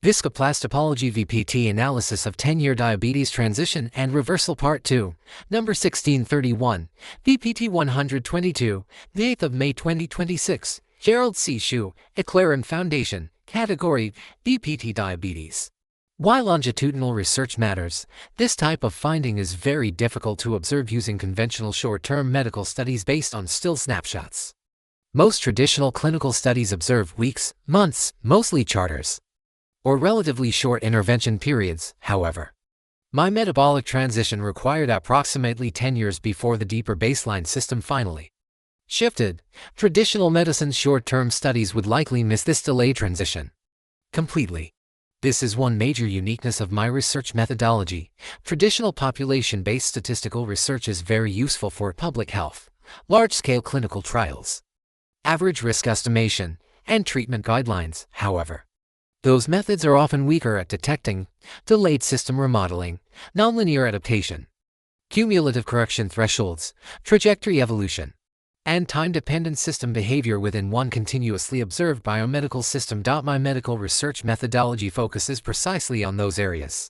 Viscoplastopology VPT Analysis of 10-Year Diabetes Transition and Reversal Part 2, number 1631, VPT 122, the 8th of May 2026, Gerald C. EclaireMD Foundation, category, VPT Diabetes. Why longitudinal research matters. This type of finding is very difficult to observe using conventional short-term medical studies based on still snapshots. Most traditional clinical studies observe weeks, months, mostly charters, or relatively short intervention periods. However, my metabolic transition required approximately 10 years before the deeper baseline system finally shifted. Traditional medicine's short-term studies would likely miss this delayed transition completely. This is one major uniqueness of my research methodology. Traditional population-based statistical research is very useful for public health, large-scale clinical trials, average risk estimation, and treatment guidelines. However, those methods are often weaker at detecting delayed system remodeling, nonlinear adaptation, cumulative correction thresholds, trajectory evolution, and time-dependent system behavior within one continuously observed biomedical system. My medical research methodology focuses precisely on those areas.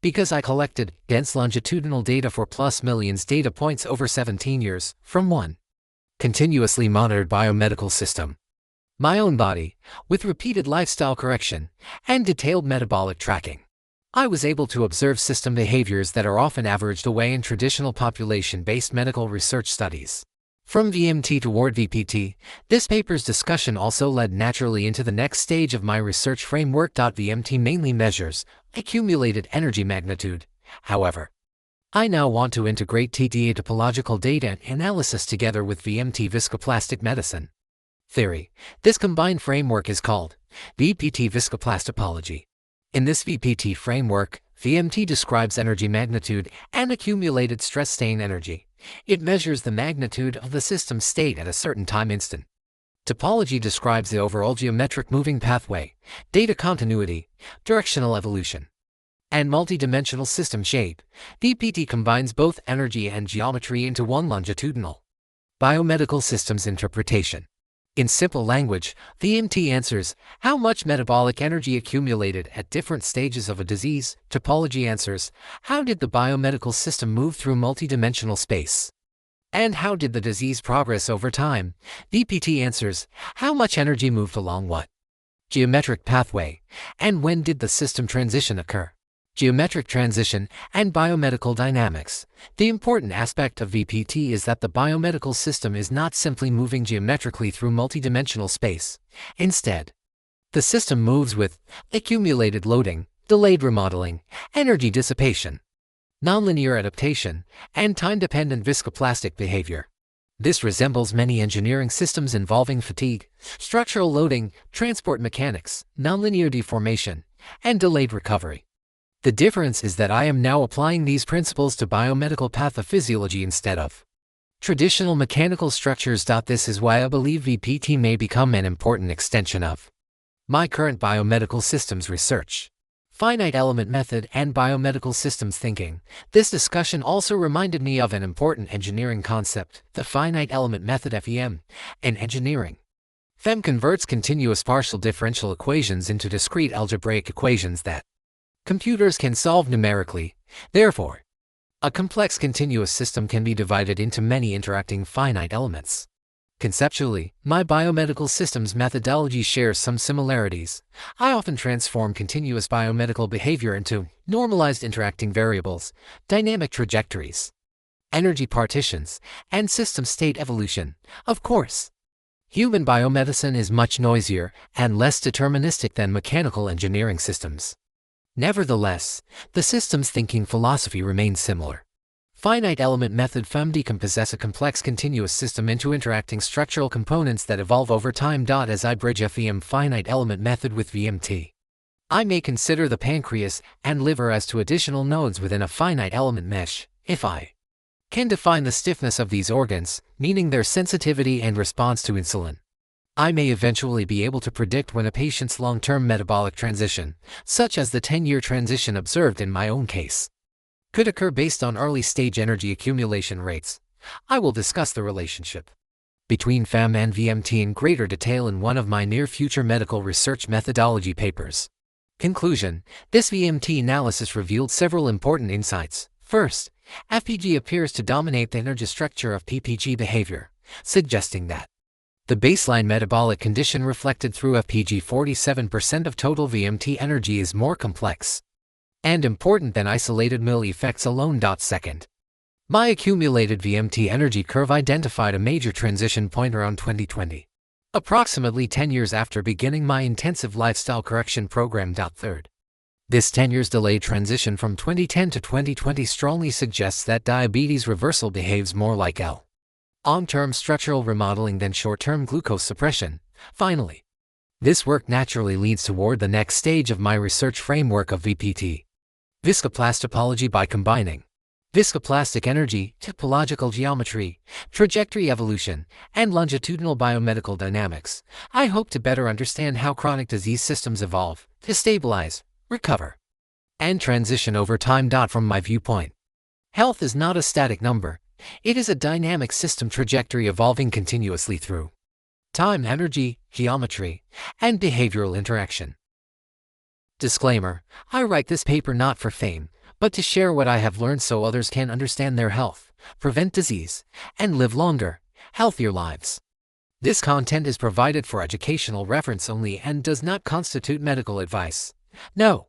Because I collected dense longitudinal data for plus millions data points over 17 years from one continuously monitored biomedical system, my own body, with repeated lifestyle correction and detailed metabolic tracking, I was able to observe system behaviors that are often averaged away in traditional population-based medical research studies. From VMT toward VPT, this paper's discussion also led naturally into the next stage of my research framework. VMT mainly measures accumulated energy magnitude. However, I now want to integrate topological data analysis together with VMT Viscoplastic Medicine Theory. This combined framework is called VPT Viscoplastopology. In this VPT framework, VMT describes energy magnitude and accumulated stress strain energy. It measures the magnitude of the system state at a certain time instant. Topology describes the overall geometric moving pathway, data continuity, directional evolution, and multidimensional system shape. VPT combines both energy and geometry into one longitudinal biomedical systems interpretation. In simple language, VMT answers how much metabolic energy accumulated at different stages of a disease. Topology answers how did the biomedical system move through multidimensional space, and how did the disease progress over time. VPT answers how much energy moved along what geometric pathway, and when did the system transition occur. Geometric transition and biomedical dynamics. The important aspect of VPT is that the biomedical system is not simply moving geometrically through multidimensional space. Instead, the system moves with accumulated loading, delayed remodeling, energy dissipation, nonlinear adaptation, and time-dependent viscoplastic behavior. This resembles many engineering systems involving fatigue, structural loading, transport mechanics, nonlinear deformation, and delayed recovery. The difference is that I am now applying these principles to biomedical pathophysiology instead of traditional mechanical structures. This is why I believe VPT may become an important extension of my current biomedical systems research, finite element method, and biomedical systems thinking. This discussion also reminded me of an important engineering concept, the finite element method (FEM). In engineering, FEM converts continuous partial differential equations into discrete algebraic equations that computers can solve numerically. Therefore, a complex continuous system can be divided into many interacting finite elements. Conceptually, my biomedical systems methodology shares some similarities. I often transform continuous biomedical behavior into normalized interacting variables, dynamic trajectories, energy partitions, and system state evolution. Of course, human biomedicine is much noisier and less deterministic than mechanical engineering systems. Nevertheless, the systems thinking philosophy remains similar. Finite element method FEM decomposes a complex continuous system into interacting structural components that evolve over time. As I bridge FEM finite element method with VMT, I may consider the pancreas and liver as two additional nodes within a finite element mesh. If I can define the stiffness of these organs, meaning their sensitivity and response to insulin, I may eventually be able to predict when a patient's long-term metabolic transition, such as the 10-year transition observed in my own case, could occur based on early-stage energy accumulation rates. I will discuss the relationship between FEM and VMT in greater detail in one of my near-future medical research methodology papers. Conclusion: this VMT analysis revealed several important insights. First, FPG appears to dominate the energy structure of PPG behavior, suggesting that the baseline metabolic condition reflected through FPG 47% of total VMT energy is more complex and important than isolated mill effects alone. Second, my accumulated VMT energy curve identified a major transition point around 2020, approximately 10 years after beginning my intensive lifestyle correction program. Third, this 10 years delayed transition from 2010 to 2020 strongly suggests that diabetes reversal behaves more like long-term structural remodeling than short-term glucose suppression. Finally, this work naturally leads toward the next stage of my research framework of VPT Viscoplastopology by combining viscoplastic energy, topological geometry, trajectory evolution, and longitudinal biomedical dynamics. I hope to better understand how chronic disease systems evolve, to stabilize, recover, and transition over time. From my viewpoint, health is not a static number. It is a dynamic system trajectory evolving continuously through time, energy, geometry, and behavioral interaction. Disclaimer: I write this paper not for fame, but to share what I have learned so others can understand their health, prevent disease, and live longer, healthier lives. This content is provided for educational reference only and does not constitute medical advice. No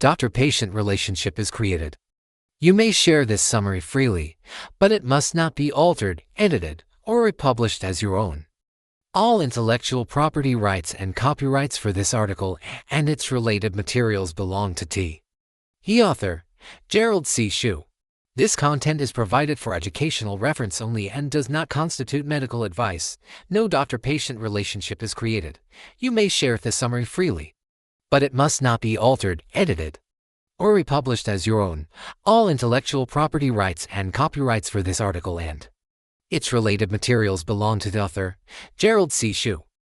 doctor-patient relationship is created. You may share this summary freely, but it must not be altered, edited, or republished as your own. All intellectual property rights and copyrights for this article and its related materials belong to the author, Gerald C. This content is provided for educational reference only and does not constitute medical advice. No doctor-patient relationship is created. You may share this summary freely, but it must not be altered, edited, or republished as your own. All intellectual property rights and copyrights for this article and its related materials belong to the author, Gerald C.